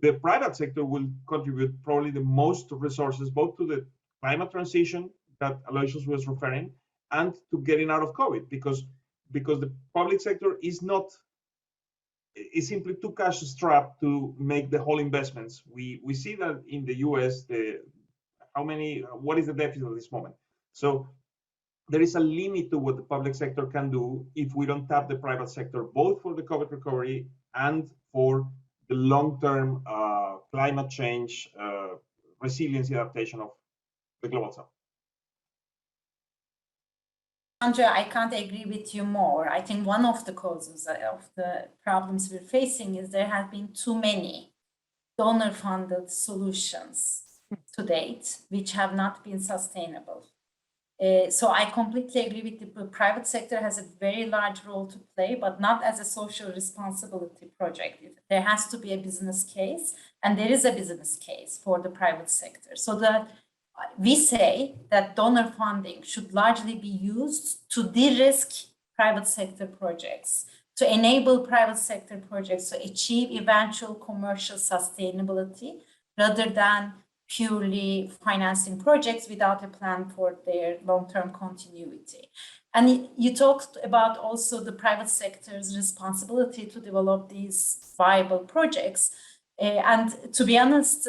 the private sector will contribute probably the most resources, both to the climate transition that Aloysius was referring, and to getting out of COVID, because the public sector is simply too cash strapped to make the whole investments. We see that in the US, what is the deficit at this moment? So there is a limit to what the public sector can do if we don't tap the private sector, both for the COVID recovery and for the long-term climate change resiliency adaptation of the Global South. Andrea, I can't agree with you more. I think one of the causes of the problems we're facing is there have been too many donor-funded solutions to date, which have not been sustainable. So I completely agree with you. The private sector has a very large role to play, but not as a social responsibility project. There has to be a business case, and there is a business case for the private sector. So that we say that donor funding should largely be used to de-risk private sector projects, to enable private sector projects to achieve eventual commercial sustainability, rather than purely financing projects without a plan for their long-term continuity. And you talked about also the private sector's responsibility to develop these viable projects. And to be honest,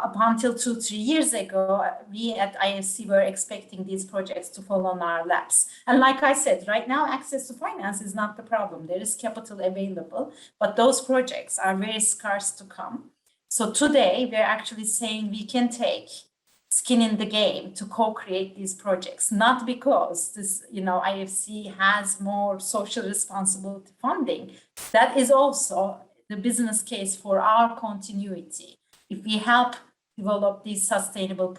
up until 2-3 years ago, we at IFC were expecting these projects to fall on our laps. And like I said, right now, access to finance is not the problem. There is capital available, but those projects are very scarce to come. So today, we're actually saying we can take skin in the game to co-create these projects, not because this, IFC has more social responsibility funding. That is also the business case for our continuity. If we help develop these sustainable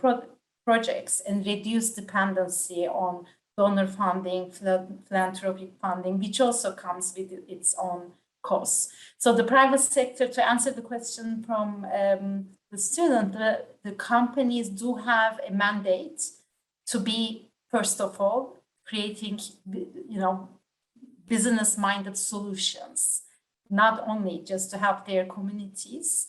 projects and reduce dependency on donor funding, philanthropic funding, which also comes with its own costs. So the private sector, to answer the question from the student, the companies do have a mandate to be, first of all, creating, business-minded solutions, not only just to help their communities,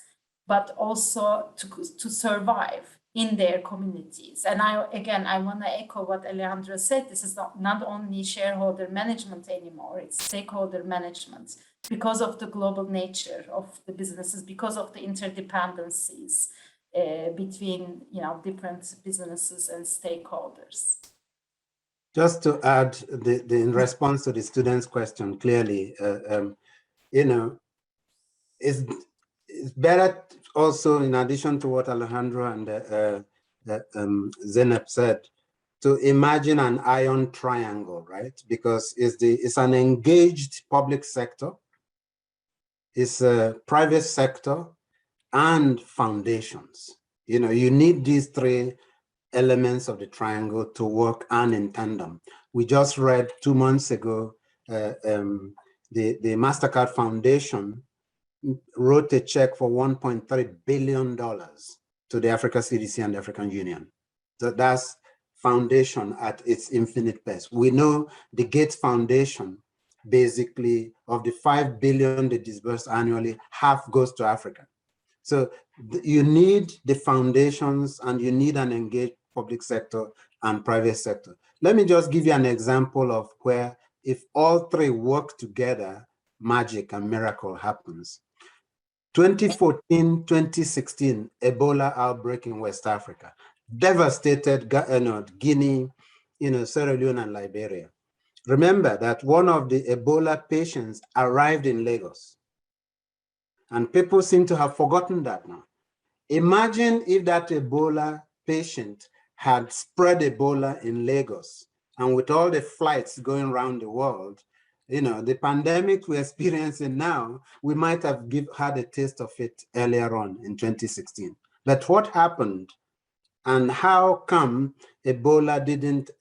but also to survive in their communities. And I want to echo what Alejandro said. This is not only shareholder management anymore, it's stakeholder management because of the global nature of the businesses, because of the interdependencies between different businesses and stakeholders. Just to add, in response to the student's question, clearly, it's better also, in addition to what Alejandro and Zeynep said, to imagine an iron triangle, right? Because it's an engaged public sector, it's a private sector, and foundations. You need these three elements of the triangle to work in tandem. We just read 2 months ago, the MasterCard Foundation wrote a check for $1.3 billion to the Africa CDC and the African Union. So that's foundation at its infinite best. We know the Gates Foundation, basically, of the $5 billion they disburse annually, half goes to Africa. So you need the foundations and you need an engaged public sector and private sector. Let me just give you an example of where, if all three work together, magic and miracle happens. 2014, 2016, Ebola outbreak in West Africa, devastated Guinea, Sierra Leone and Liberia. Remember that one of the Ebola patients arrived in Lagos. And people seem to have forgotten that now. Imagine if that Ebola patient had spread Ebola in Lagos, and with all the flights going around the world, the pandemic we're experiencing now, we might have had a taste of it earlier on in 2016. But what happened and how come Ebola didn't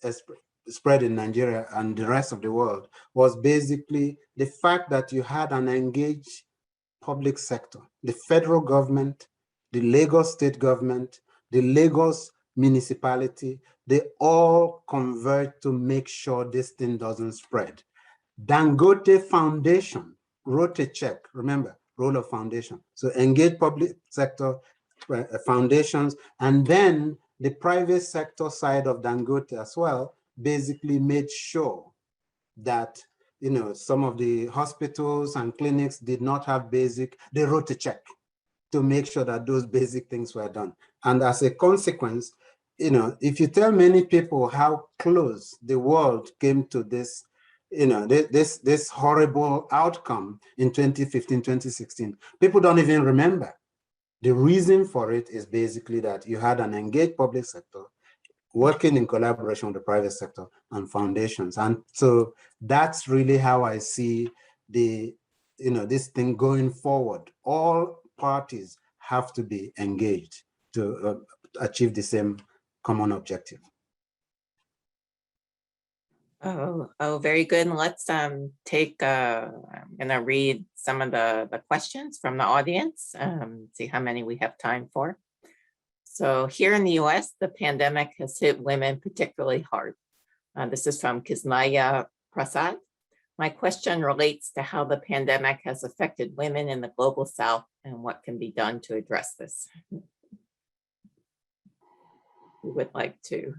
spread in Nigeria and the rest of the world was basically the fact that you had an engaged public sector, the federal government, the Lagos state government, the Lagos municipality, they all converge to make sure this thing doesn't spread. Dangote Foundation wrote a check, remember, role of foundation. So engage public sector foundations, and then the private sector side of Dangote as well, basically made sure that some of the hospitals and clinics did not have they wrote a check to make sure that those basic things were done. And as a consequence, if you tell many people how close the world came to this, this horrible outcome in 2015, 2016, people don't even remember. The reason for it is basically that you had an engaged public sector working in collaboration with the private sector and foundations. And so that's really how I see this thing going forward. All parties have to be engaged to achieve the same common objective. Oh, very good. And let's take, I'm gonna read some of the questions from the audience, see how many we have time for. So here in the US, the pandemic has hit women particularly hard. This is from Kisnaya Prasad. My question relates to how the pandemic has affected women in the global South and what can be done to address this. who would like to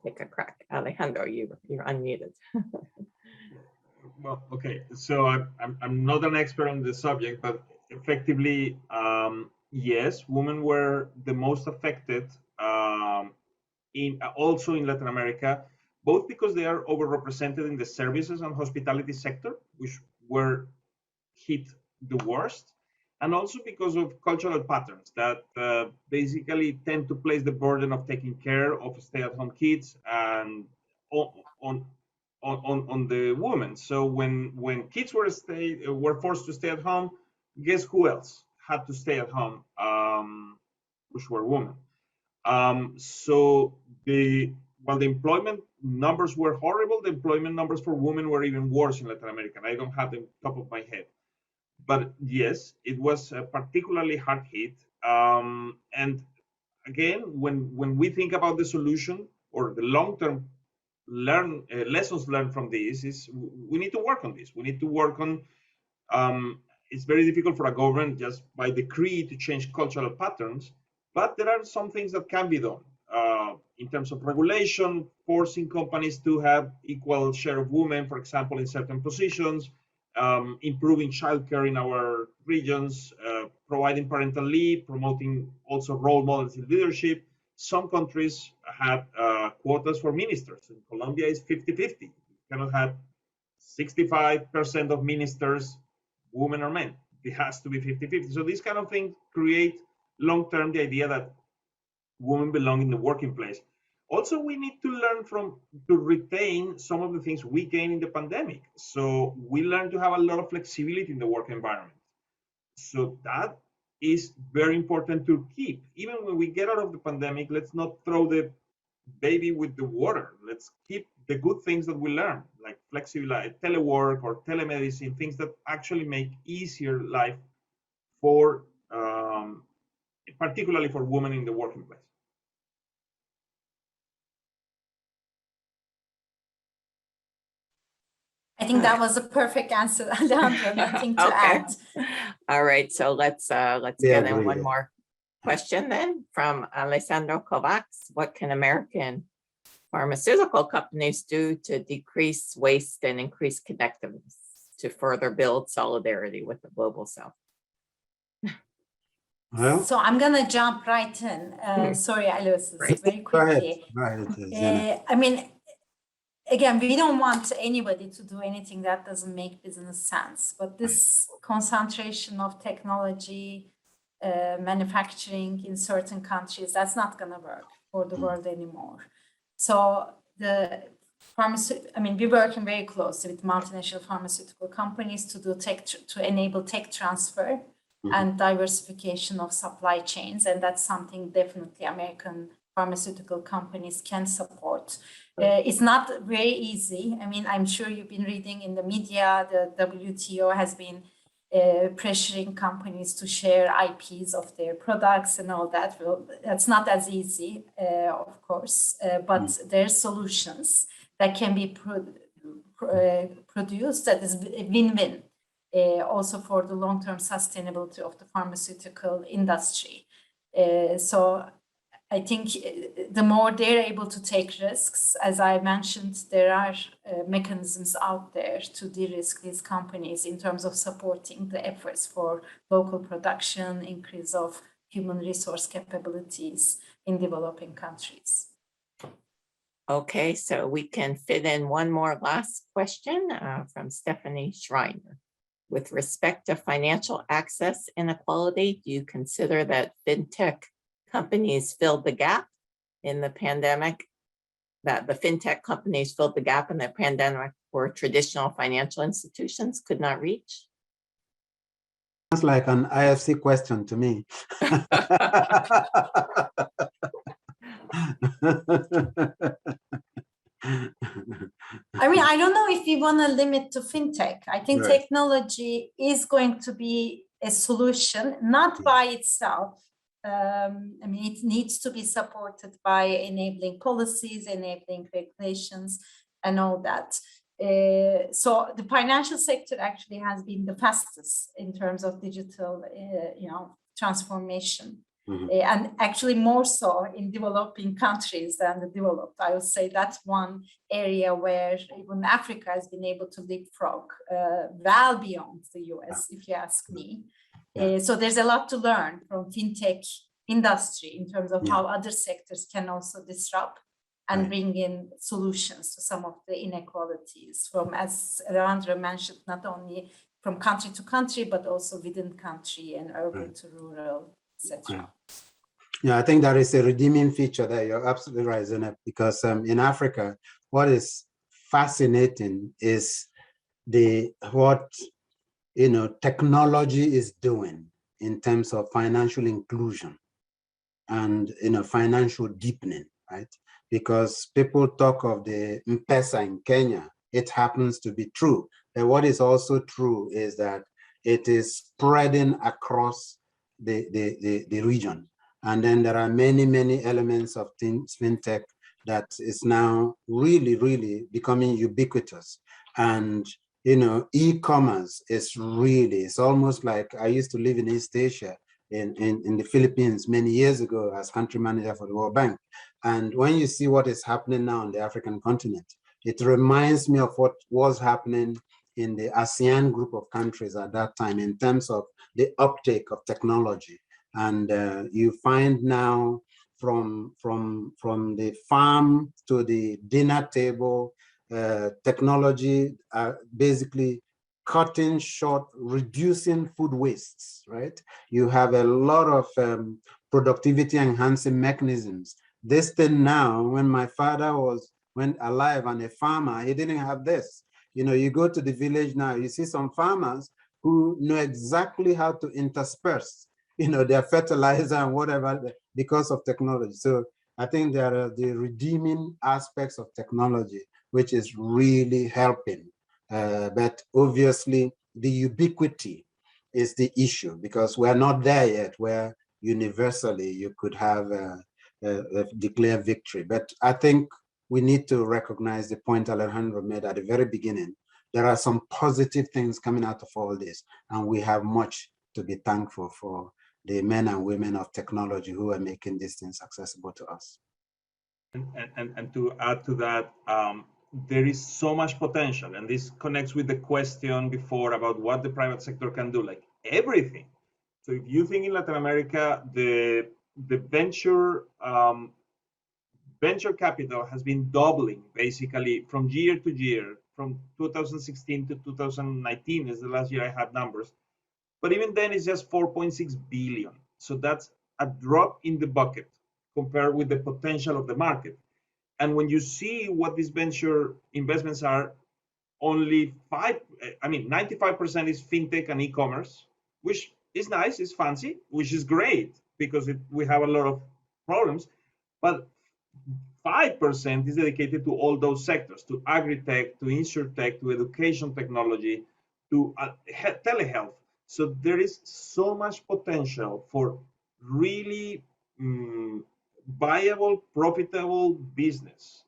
take a crack? Alejandro, you're unmuted. Well, okay. So I'm not an expert on the subject, but effectively, yes, women were the most affected also in Latin America, both because they are overrepresented in the services and hospitality sector, which were hit the worst, and also because of cultural patterns that basically tend to place the burden of taking care of stay-at-home kids and on the woman. So when kids were forced to stay at home, guess who else had to stay at home? Which were women. So while the employment numbers were horrible, the employment numbers for women were even worse in Latin America. I don't have them top of my head, but yes, it was particularly hard hit. And again, when we think about the solution or the long-term lessons learned from this, is we need to work on this. We need to work on. It's very difficult for a government just by decree to change cultural patterns, but there are some things that can be done in terms of regulation, forcing companies to have equal share of women, for example, in certain positions, improving childcare in our regions, providing parental leave, promoting also role models in leadership. Some countries have quotas for ministers. In Colombia, it's 50-50. You cannot have 65% of ministers, women or men. It has to be 50-50. So these kind of things create long-term the idea that women belong in the working place. Also, we need to learn to retain some of the things we gained in the pandemic. So we learned to have a lot of flexibility in the work environment. So that is very important to keep. Even when we get out of the pandemic, let's not throw the baby with the water. Let's keep the good things that we learn, like flexibility, telework or telemedicine, things that actually make easier life for, particularly for women in the working place. I think that was a perfect answer, Alejandro. Nothing to add. All right, so let's Yeah, get in very one good. more question then from Alessandro Kovacs. What can American pharmaceutical companies do to decrease waste and increase connectiveness to further build solidarity with the global south? Well, So I'm gonna jump right in. Sorry, Aloysius, Great. very go ahead. quickly. Go ahead, Zena. I mean, again, we don't want anybody to do anything that doesn't make business sense, but this concentration of technology, manufacturing in certain countries, that's not gonna work for the world anymore. So we're working very closely with multinational pharmaceutical companies to do to enable tech transfer and diversification of supply chains, and that's something definitely American pharmaceutical companies can support. It's not very easy. I mean, I'm sure you've been reading in the media, the WTO has been pressuring companies to share IPs of their products and all that. Well, that's not as easy, of course, but there's solutions that can be produced that is a win-win, also for the long-term sustainability of the pharmaceutical industry. So I think the more they're able to take risks, as I mentioned, there are mechanisms out there to de-risk these companies in terms of supporting the efforts for local production, increase of human resource capabilities in developing countries. Okay, so we can fit in one more last question from Stephanie Schreiner. With respect to financial access inequality, do you consider that fintech companies filled the gap in the pandemic, that the fintech companies filled the gap in the pandemic where traditional financial institutions could not reach? Sounds like an IFC question to me. I mean, I don't know if we want to limit to fintech. I think Right. technology is going to be a solution, not by itself. I mean, it needs to be supported by enabling policies, enabling regulations, and all that. So the financial sector actually has been the fastest in terms of digital, transformation. Mhm. And actually more so in developing countries than the developed. I would say that's one area where even Africa has been able to leapfrog well beyond the US, if you ask me. Yeah. So there's a lot to learn from fintech industry in terms of Yeah. how other sectors can also disrupt and Right. bring in solutions to some of the inequalities from, as Alejandro mentioned, not only from country to country, but also within country and urban Right. to rural, etc. Right. Yeah, I think that is a redeeming feature there. You're absolutely right, Zeynep, because in Africa, what is fascinating is what technology is doing in terms of financial inclusion and financial deepening, right? Because people talk of the M-Pesa in Kenya, it happens to be true. And what is also true is that it is spreading across the region. And then there are many, many elements of fintech that is now really, really becoming ubiquitous. And e-commerce is really, it's almost like I used to live in East Asia, in the Philippines many years ago as country manager for the World Bank. And when you see what is happening now on the African continent, it reminds me of what was happening in the ASEAN group of countries at that time in terms of the uptake of technology. And you find now from the farm to the dinner table, technology basically cutting short, reducing food wastes, right? You have a lot of productivity enhancing mechanisms. This thing now, when my father went alive and a farmer, he didn't have this. You go to the village now, you see some farmers who know exactly how to intersperse, their fertilizer and whatever because of technology. So I think there are the redeeming aspects of technology, which is really helping. But obviously, the ubiquity is the issue because we're not there yet where universally you could have declare victory. But I think we need to recognize the point Alejandro made at the very beginning. There are some positive things coming out of all this, and we have much to be thankful for the men and women of technology who are making these things accessible to us. And to add to that, there is so much potential, and this connects with the question before about what the private sector can do, like everything. So if you think in Latin America, the venture capital has been doubling basically from year to year, from 2016 to 2019 is the last year I have numbers. But even then, it's just 4.6 billion. So that's a drop in the bucket compared with the potential of the market. And when you see what these venture investments are, only 95% is fintech and e-commerce, which is nice, it's fancy, which is great because we have a lot of problems. But 5% is dedicated to all those sectors, to agri-tech, to insurtech, to education technology, to telehealth. So there is so much potential for really viable, profitable business,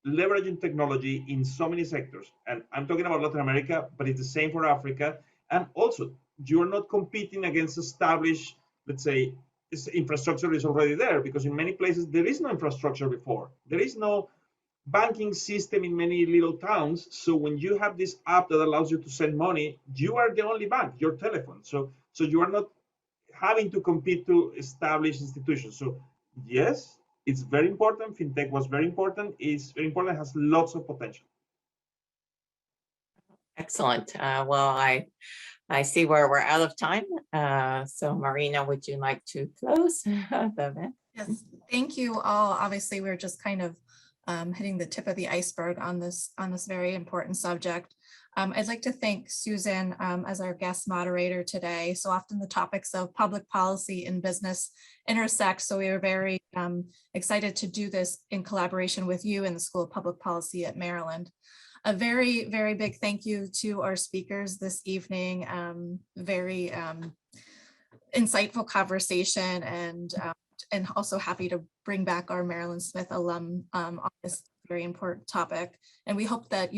leveraging technology in so many sectors. And I'm talking about Latin America, but it's the same for Africa. And also, you're not competing against established, let's say, infrastructure is already there, because in many places there is no infrastructure before. There is no banking system in many little towns. So when you have this app that allows you to send money, you are the only bank, your telephone. So you are not having to compete to establish institutions. So yes, it's very important. FinTech was very important. It's very important. It has lots of potential. Excellent. Well, I see where we're out of time. So Marina, would you like to close the event? Yes, thank you all. Obviously, we're just kind of hitting the tip of the iceberg on this very important subject. I'd like to thank Susan as our guest moderator today. So often the topics of public policy and business intersect. So we are very excited to do this in collaboration with you in the School of Public Policy at Maryland. A very, very big thank you to our speakers this evening. Very insightful conversation, and also happy to bring back our Maryland Smith alum on this very important topic. And we hope that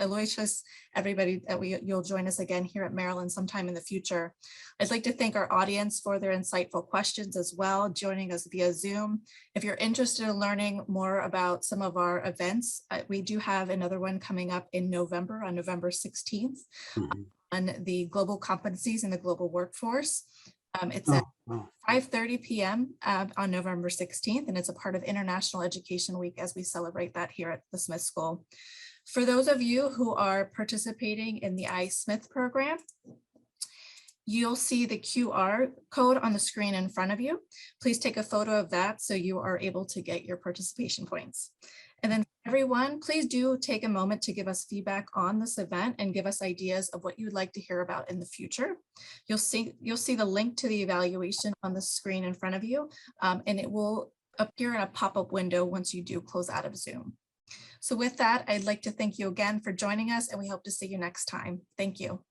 Aloysius, everybody, that you'll join us again here at Maryland sometime in the future. I'd like to thank our audience for their insightful questions as well, joining us via Zoom. If you're interested in learning more about some of our events, we do have another one coming up in November, on November 16th, on the global competencies in the global workforce. It's at 5:30 p.m. On November 16th, and it's a part of International Education Week as we celebrate that here at the Smith School. For those of you who are participating in the iSmith program, you'll see the QR code on the screen in front of you. Please take a photo of that so you are able to get your participation points. And then everyone, please do take a moment to give us feedback on this event and give us ideas of what you would like to hear about in the future. You'll see the link to the evaluation on the screen in front of you, and it will appear in a pop-up window once you do close out of Zoom. So with that, I'd like to thank you again for joining us, and we hope to see you next time. Thank you.